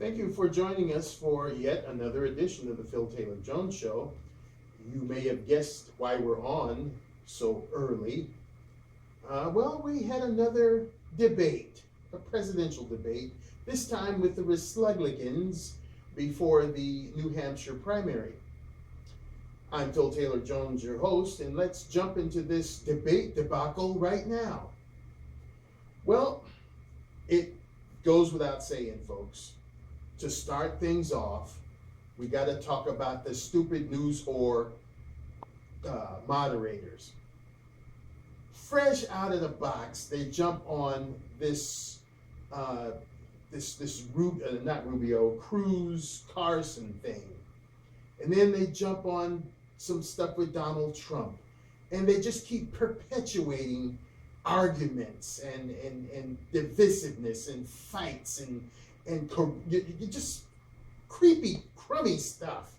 Thank you for joining us for yet another edition of the Phil Taylor Jones Show. You may have guessed why we're on so early. Well, we had another debate, a presidential debate, this time with the Republicans before the New Hampshire primary. I'm Phil Taylor Jones, your host, and let's jump into this debate debacle right now. Well, it goes without saying, folks. To start things off, we got to talk about the stupid news whore moderators. Fresh out of the box, they jump on this not Rubio, Cruz, Carson thing. And then they jump on some stuff with Donald Trump. And they just keep perpetuating arguments and divisiveness and fights and just creepy, crummy stuff.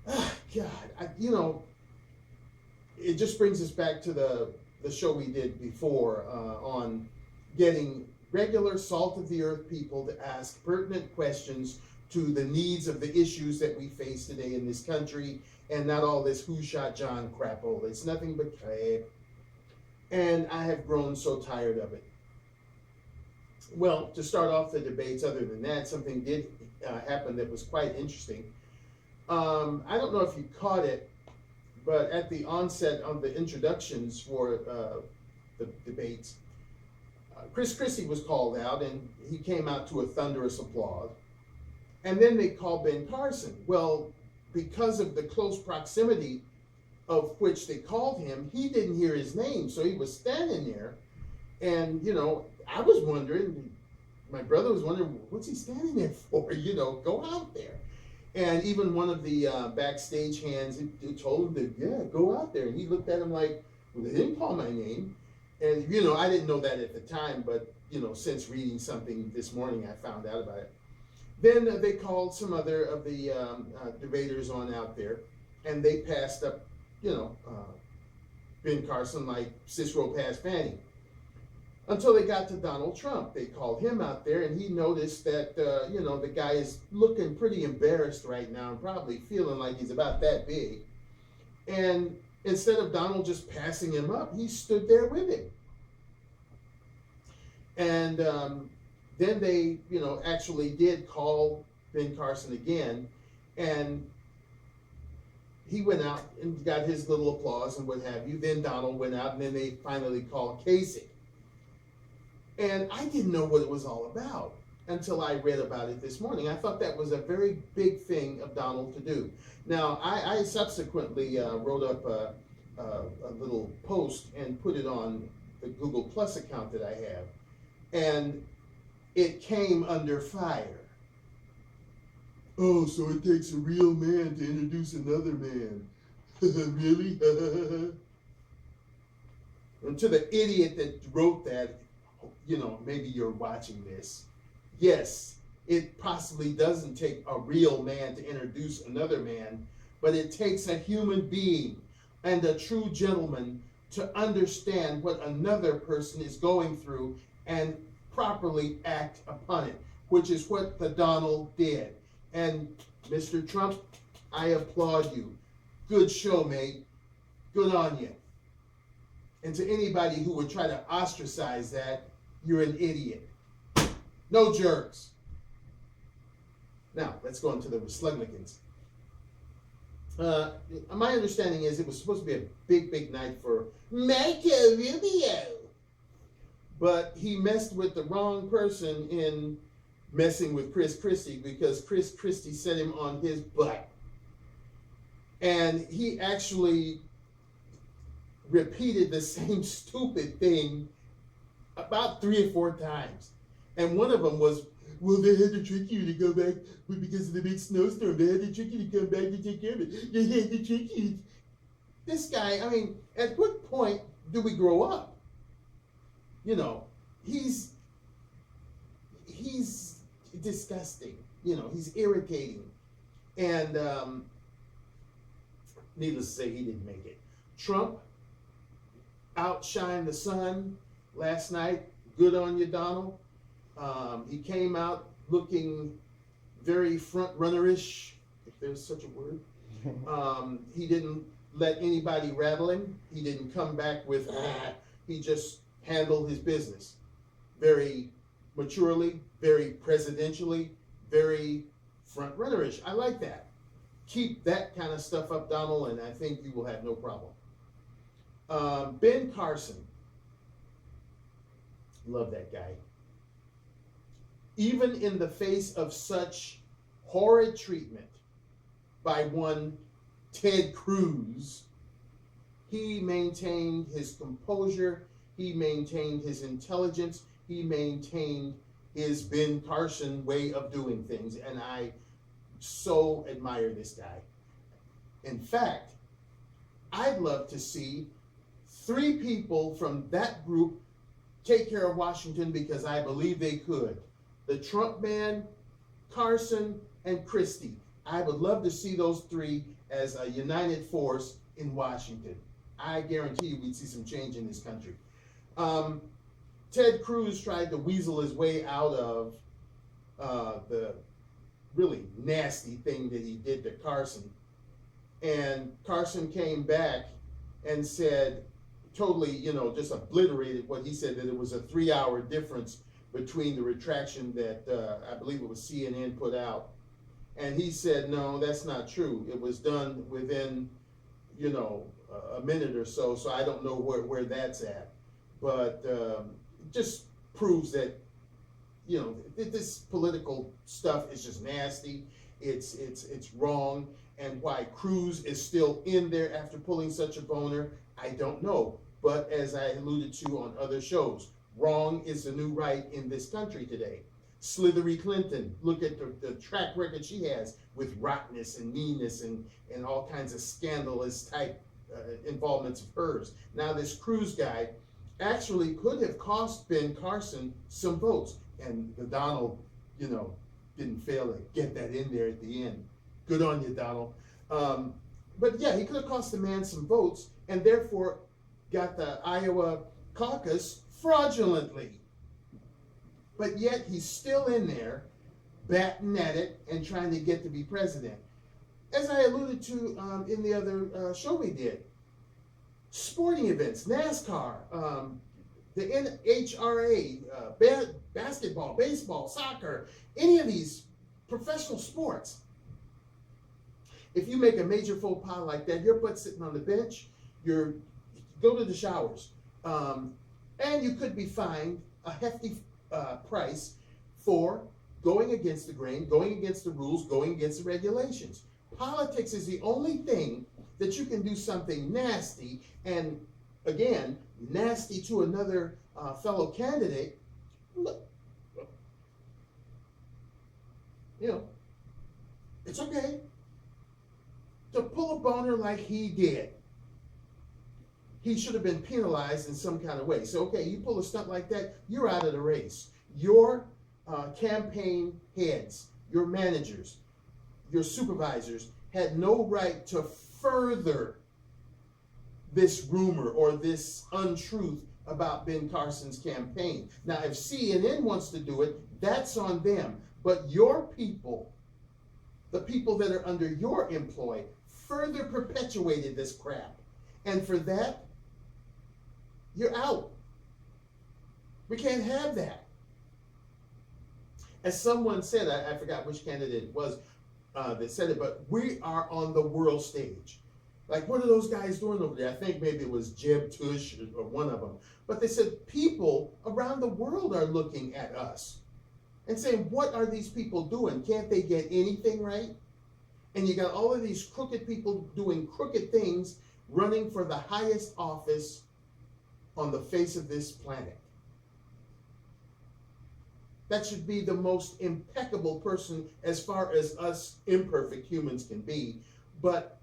God, it just brings us back to the show we did before on getting regular salt-of-the-earth people to ask pertinent questions to the needs of the issues that we face today in this country, and not all this who shot John crapple. It's nothing but crap. And I have grown so tired of it. Well, to start off the debates, other than that, something did happen that was quite interesting. I don't know if you caught it, but at the onset of the introductions for the debates, Christie was called out, and he came out to a thunderous applause. And then they called Ben Carson. Well, because of the close proximity of which they called him, he didn't hear his name, so he was standing there. And, I was wondering, my brother was wondering, what's he standing there for? Go out there. And even one of the backstage hands told him to, go out there. And he looked at him like, well, they didn't call my name. And, I didn't know that at the time, but, since reading something this morning, I found out about it. Then they called some other of the debaters on out there, and they passed up, Ben Carson like Cicero passed Fannie. Until they got to Donald Trump. They called him out there, and he noticed that, the guy is looking pretty embarrassed right now and probably feeling like he's about that big. And instead of Donald just passing him up, he stood there with him. And then they, actually did call Ben Carson again, and he went out and got his little applause and what have you. Then Donald went out, and then they finally called Kasich. And I didn't know what it was all about until I read about it this morning. I thought that was a very big thing of Donald to do. Now, I subsequently wrote up a little post and put it on the Google Plus account that I have. And it came under fire. Oh, so it takes a real man to introduce another man. Really? And to the idiot that wrote that, maybe you're watching this. Yes, it possibly doesn't take a real man to introduce another man, but it takes a human being and a true gentleman to understand what another person is going through and properly act upon it, which is what the Donald did. And Mr. Trump, I applaud you. Good show, mate. Good on you. And to anybody who would try to ostracize that, you're an idiot. No jerks. Now, let's go into the Republicans. My understanding is it was supposed to be a big, big night for Marco Rubio. But he messed with the wrong person in messing with Christie, because Christie set him on his butt. And he actually repeated the same stupid thing about 3 or 4 times. And one of them was, well, they had to trick you to go back because of the big snowstorm. They had to trick you to come back to take care of it. They had to trick you. This guy, at what point do we grow up? He's disgusting. He's irritating. And needless to say, he didn't make it. Trump outshined the sun last night. Good on you, Donald. He came out looking very front-runner-ish, if there's such a word. He didn't let anybody rattle him. He didn't come back with, he just handled his business very maturely, very presidentially, very front-runner-ish. I like that. Keep that kind of stuff up, Donald, and I think you will have no problem. Ben Carson. Love that guy. Even in the face of such horrid treatment by one Ted Cruz, he maintained his composure, he maintained his intelligence, he maintained his Ben Carson way of doing things, and I so admire this guy. In fact, I'd love to see 3 people from that group take care of Washington, because I believe they could. The Trump man, Carson, and Christie. I would love to see those 3 as a united force in Washington. I guarantee you we'd see some change in this country. Ted Cruz tried to weasel his way out of the really nasty thing that he did to Carson. And Carson came back and said, totally, just obliterated what he said, that it was a 3-hour difference between the retraction that I believe it was CNN put out. And he said, no, that's not true. It was done within, a minute or so. So I don't know where that's at. But just proves that, this political stuff is just nasty. It's wrong. And why Cruz is still in there after pulling such a boner, I don't know. But as I alluded to on other shows, wrong is the new right in this country today. Slithery Clinton, look at the track record she has with rottenness and meanness and all kinds of scandalous type involvements of hers. Now this Cruz guy actually could have cost Ben Carson some votes. And the Donald, didn't fail to get that in there at the end. Good on you, Donald. But yeah, he could have cost the man some votes and therefore got the Iowa caucus fraudulently. But yet he's still in there, batting at it and trying to get to be president. As I alluded to in the other show we did, sporting events, NASCAR, the NHRA, basketball, baseball, soccer, any of these professional sports. If you make a major faux pas like that, your butt's sitting on the bench, go to the showers, and you could be fined a hefty price for going against the grain, going against the rules, going against the regulations. Politics is the only thing that you can do something nasty, and again, nasty to another fellow candidate. Look, it's okay to pull a boner like he did. He should have been penalized in some kind of way. So, okay, you pull a stunt like that, you're out of the race. Your campaign heads, your managers, your supervisors had no right to further this rumor or this untruth about Ben Carson's campaign. Now, if CNN wants to do it, that's on them. But your people, the people that are under your employ, further perpetuated this crap. And for that, you're out. We can't have that. As someone said, I forgot which candidate it was that said it, but we are on the world stage. Like, what are those guys doing over there? I think maybe it was Jeb Bush or one of them. But they said people around the world are looking at us and saying, what are these people doing? Can't they get anything right? And you got all of these crooked people doing crooked things, running for the highest office on the face of this planet. That should be the most impeccable person as far as us imperfect humans can be. But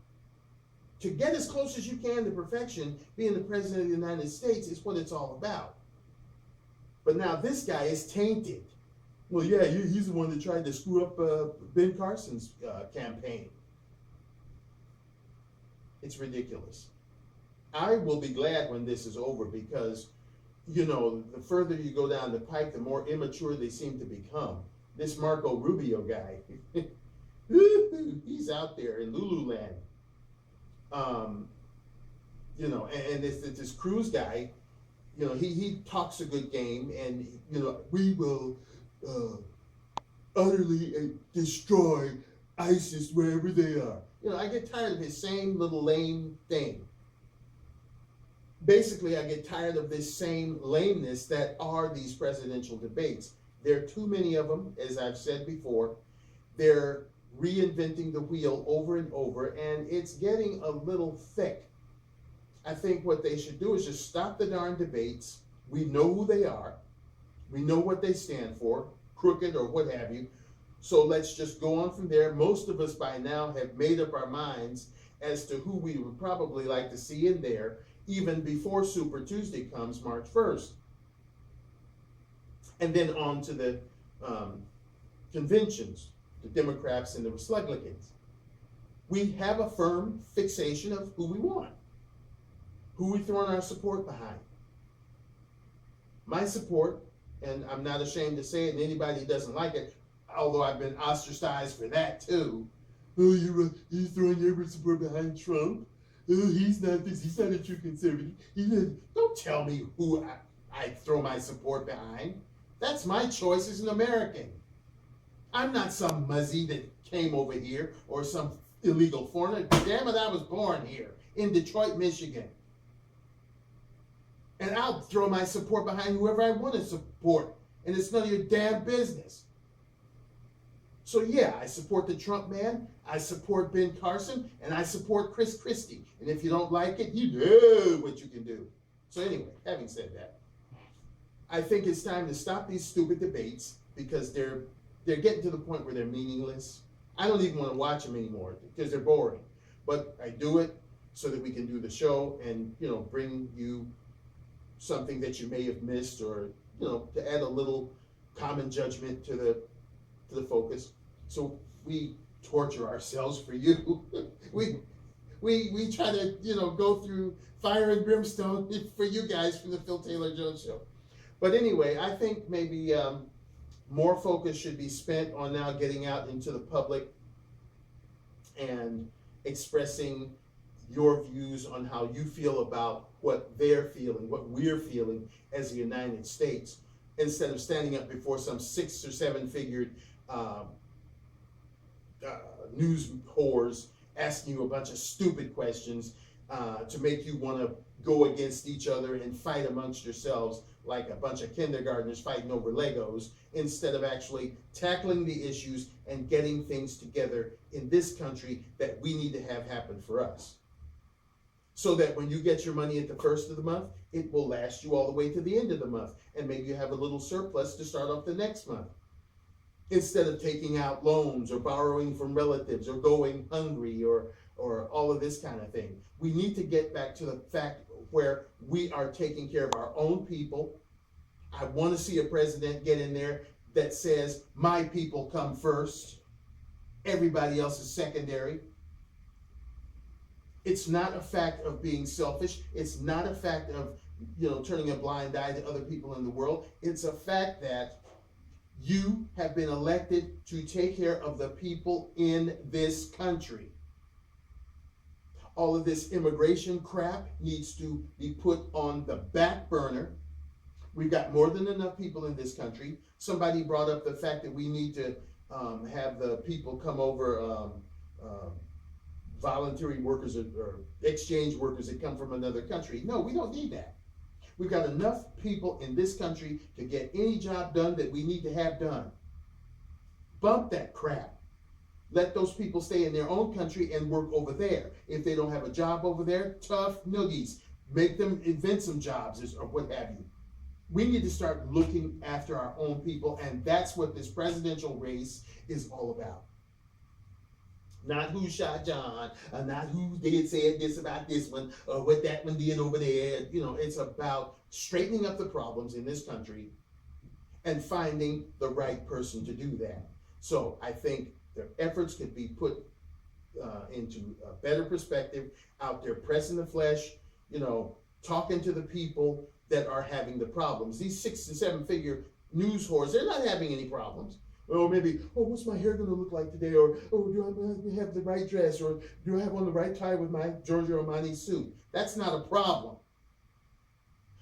to get as close as you can to perfection, being the president of the United States is what it's all about. But now this guy is tainted. Well, yeah, he's the one that tried to screw up Ben Carson's campaign. It's ridiculous. I will be glad when this is over because, the further you go down the pike, the more immature they seem to become. this Marco Rubio guy, he's out there in Lululand. You know, and this Cruz guy, you know, he talks a good game, and, you know, we will utterly destroy ISIS wherever they are. You know, I get tired of his same little lame thing. Basically, I get tired of this same lameness that are these presidential debates. There are too many of them, as I've said before. They're reinventing the wheel over and over, and it's getting a little thick. I think what they should do is just stop the darn debates. We know who they are. We know what they stand for, crooked or what have you. So let's just go on from there. Most of us by now have made up our minds as to who we would probably like to see in there, even before Super Tuesday comes, March 1st. And then on to the conventions, the Democrats and the Republicans. We have a firm fixation of who we want, who we throwing our support behind. My support, and I'm not ashamed to say it, and anybody who doesn't like it, although I've been ostracized for that too. Oh, you're throwing your support behind Trump. Oh, he's not this. He's not a true conservative. Don't tell me who I throw my support behind. That's my choice as an American. I'm not some muzzy that came over here or some illegal foreigner. Damn it, I was born here in Detroit, Michigan. And I'll throw my support behind whoever I want to support. And it's none of your damn business. So yeah, I support the Trump man, I support Ben Carson, and I support Christie. And if you don't like it, you know what you can do. So anyway, having said that, I think it's time to stop these stupid debates because they're getting to the point where they're meaningless. I don't even want to watch them anymore because they're boring. But I do it so that we can do the show and, you know, bring you something that you may have missed, or, you know, to add a little common judgment to the focus. So we torture ourselves for you. we try to, you know, go through fire and brimstone for you guys from the Phil Taylor Jones Show. But anyway, I think maybe more focus should be spent on now getting out into the public and expressing your views on how you feel about what they're feeling, what we're feeling as the United States, instead of standing up before some 6 or 7 figured news whores asking you a bunch of stupid questions to make you want to go against each other and fight amongst yourselves like a bunch of kindergartners fighting over Legos, instead of actually tackling the issues and getting things together in this country that we need to have happen for us. So that when you get your money at the first of the month, it will last you all the way to the end of the month. And maybe you have a little surplus to start off the next month. Instead of taking out loans or borrowing from relatives or going hungry or all of this kind of thing. We need to get back to the fact where we are taking care of our own people. I want to see a president get in there that says, my people come first. Everybody else is secondary. It's not a fact of being selfish. It's not a fact of, you know, turning a blind eye to other people in the world. It's a fact that you have been elected to take care of the people in this country. All of this immigration crap needs to be put on the back burner. We've got more than enough people in this country. Somebody brought up the fact that we need to have the people come over, voluntary workers or exchange workers that come from another country. No, we don't need that. We've got enough people in this country to get any job done that we need to have done. Bump that crap. Let those people stay in their own country and work over there. If they don't have a job over there, tough noogies. Make them invent some jobs or what have you. We need to start looking after our own people, and that's what this presidential race is all about. Not who shot John, not who said this about this one, or what that one did over there. You know, it's about straightening up the problems in this country and finding the right person to do that. So I think their efforts could be put into a better perspective, out there pressing the flesh, you know, talking to the people that are having the problems. These 6 and 7 figure news whores, they're not having any problems. Or maybe, oh, what's my hair going to look like today? Or, oh, do I have the right dress? Or do I have on the right tie with my Giorgio Armani suit? That's not a problem.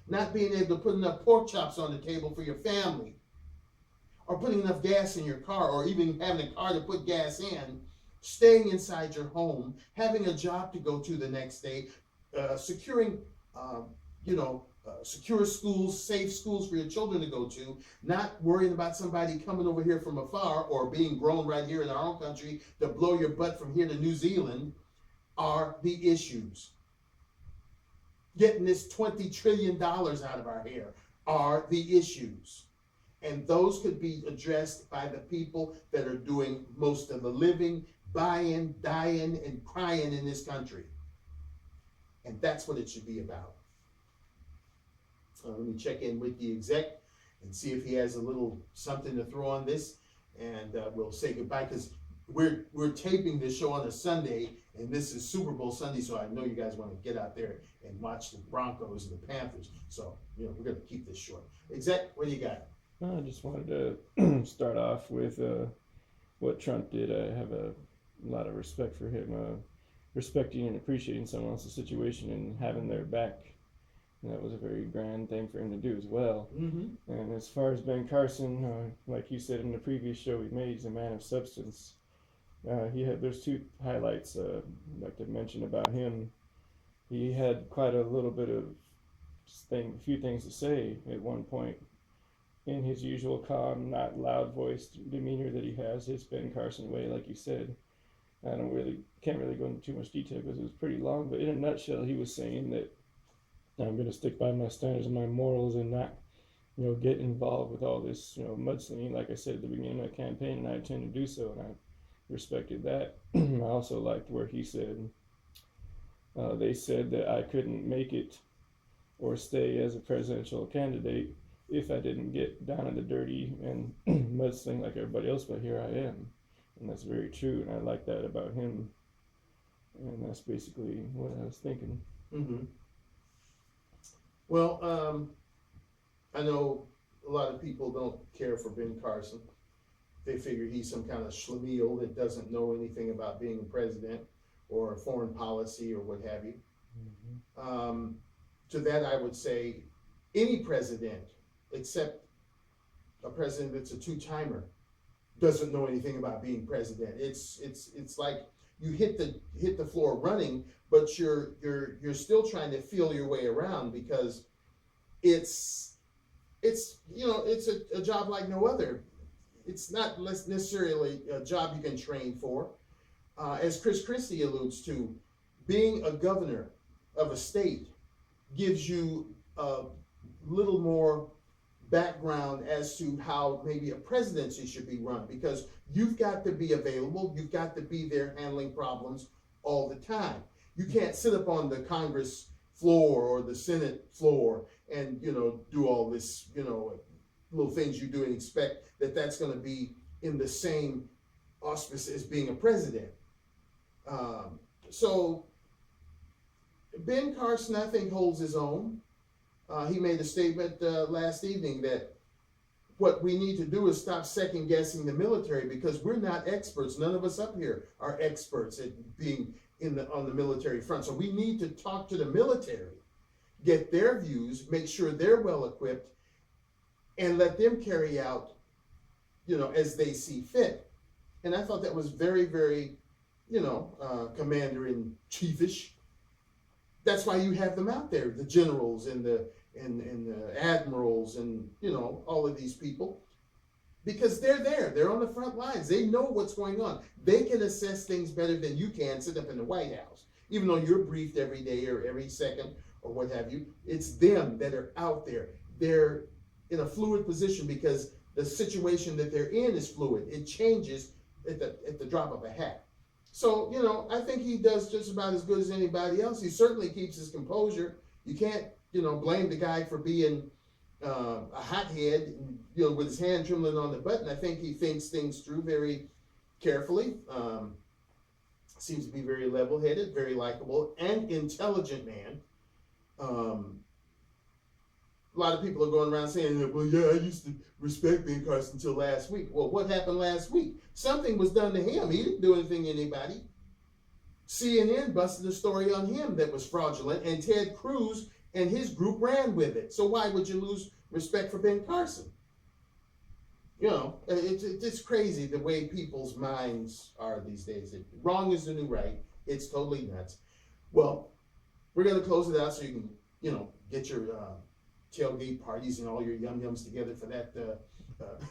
Not being able to put enough pork chops on the table for your family, or putting enough gas in your car, or even having a car to put gas in, staying inside your home, having a job to go to the next day, securing, secure schools, safe schools for your children to go to, not worrying about somebody coming over here from afar or being grown right here in our own country to blow your butt from here to New Zealand, are the issues. Getting this $20 trillion out of our hair are the issues. And those could be addressed by the people that are doing most of the living, buying, dying, and crying in this country. And that's what it should be about. Let me check in with the exec and see if he has a little something to throw on this, and we'll say goodbye, because we're taping this show on a Sunday, and this is Super Bowl Sunday, so I know you guys want to get out there and watch the Broncos and the Panthers. So, we're going to keep this short. Exec, what do you got? I just wanted to start off with what Trump did. I have a lot of respect for him, respecting and appreciating someone else's situation and having their back. And that was a very grand thing for him to do as well. Mm-hmm. And as far as Ben Carson, like you said in the previous show we made, he's a man of substance. There's two highlights I'd like to mention about him. He had quite a little bit of a few things to say at one point. In his usual calm, not loud voiced demeanor that he has, his Ben Carson way, like you said. I can't really go into too much detail because it was pretty long, but in a nutshell, he was saying that I'm going to stick by my standards and my morals and not, get involved with all this, mudslinging. Like I said at the beginning of my campaign, and I intend to do so, and I respected that. I also liked where he said, they said that I couldn't make it or stay as a presidential candidate if I didn't get down in the dirty and mudsling like everybody else, but here I am. And that's very true, and I like that about him. And that's basically what I was thinking. Mm-hmm. Well, I know a lot of people don't care for Ben Carson. They figure he's some kind of schlemiel that doesn't know anything about being a president or foreign policy or what have you. Mm-hmm. To that I would say any president, except a president that's a two-timer, doesn't know anything about being president. It's like you hit the floor running, but you're still trying to feel your way around, because it's a job like no other. It's not necessarily a job you can train for. As Christie alludes to, being a governor of a state gives you a little more background as to how maybe a presidency should be run, because you've got to be available, you've got to be there handling problems all the time. You can't sit up on the Congress floor or the Senate floor and do all this little things you do and expect that that's going to be in the same auspice as being a president. So Ben Carson, I think, holds his own. He made a statement last evening that what we need to do is stop second guessing the military, because we're not experts. None of us up here are experts at being on the military front. So we need to talk to the military, get their views, make sure they're well equipped, and let them carry out, as they see fit. And I thought that was very, very, commander-in-chiefish. That's why you have them out there, the generals and the admirals and all of these people, because they're there. They're on the front lines. They know what's going on. They can assess things better than you can sit up in the White House, even though you're briefed every day or every second or what have you. It's them that are out there. They're in a fluid position because the situation that they're in is fluid. It changes at the drop of a hat. So, I think he does just about as good as anybody else. He certainly keeps his composure. You can't, blame the guy for being a hothead, with his hand trembling on the button. I think he thinks things through very carefully. Seems to be very level-headed, very likable, and intelligent man. But, I think he does just about as good as anybody else. He certainly keeps his composure. You can't, blame the guy for being a hothead, with his hand trembling on the button. I think he thinks things through very carefully. Seems to be very level-headed, very likable, and intelligent man. a lot of people are going around saying that, well, yeah, I used to respect Ben Carson until last week. Well, what happened last week? Something was done to him. He didn't do anything to anybody. CNN busted a story on him that was fraudulent, and Ted Cruz and his group ran with it. So why would you lose respect for Ben Carson? You know, it's crazy the way people's minds are these days. Wrong is the new right. It's totally nuts. Well, we're going to close it out so you can, you know, get your tailgate parties and all your yum-yums together for that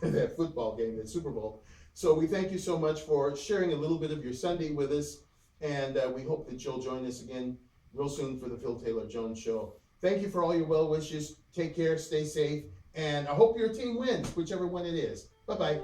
that football game, that Super Bowl. So we thank you so much for sharing a little bit of your Sunday with us, and we hope that you'll join us again real soon for the Phil Taylor Jones Show. Thank you for all your well wishes. Take care, stay safe, and I hope your team wins, whichever one it is. Bye-bye.